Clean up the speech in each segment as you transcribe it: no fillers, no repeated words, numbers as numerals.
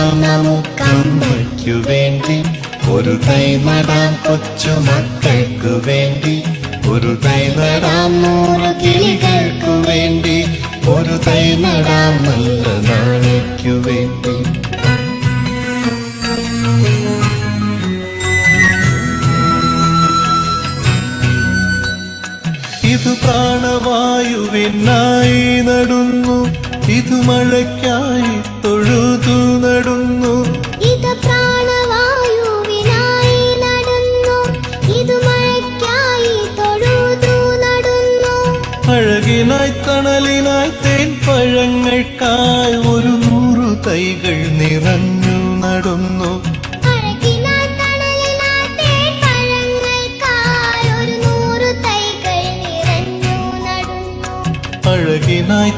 നടാം നമുക്കമ്മയ്ക്കു വേണ്ടി, ഒരു തൈ നടാം കൊച്ചുമക്കൾക്കു വേണ്ടി, ഒരു തൈ നടാം 100 കിളികൾക്കു വേണ്ടി, ഒരു തൈ നടാം നല്ല നാളേക്കു വേണ്ടി. ഇതു പ്രാണവായുവിനായി നടുന്നു, ഇതു മഴയ്ക്കായി തൊഴുതു നടുന്നു, ഇത് പ്രാണവായുവിനായി നടുന്നു, ഇത് മഴയ്ക്കായി തൊഴുതു നടുന്നു. അഴകിനായി തണലിനായി തേൻ പഴങ്ങൾക്കായി 100 തൈകൾ നിറഞ്ഞു നടുന്നു, അഴകിനായി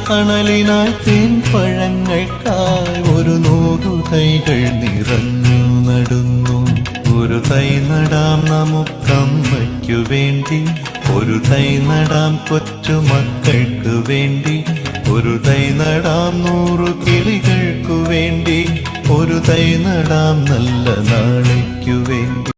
തണലിനായി തേൻ പഴങ്ങൾക്കായി 100 തൈകൾ നിറഞ്ഞു നടുന്നു. ഒരു തൈ നടാം നമുക്കമ്മയ്ക്കു വേണ്ടി, ഒരു തൈ നടാം കൊച്ചുമക്കൾക്കു വേണ്ടി, ഒരു തൈ നടാം 100 കിളികൾക്കു വേണ്ടി, ഒരു തൈ നടാം നല്ല നാളേക്കു വേണ്ടി.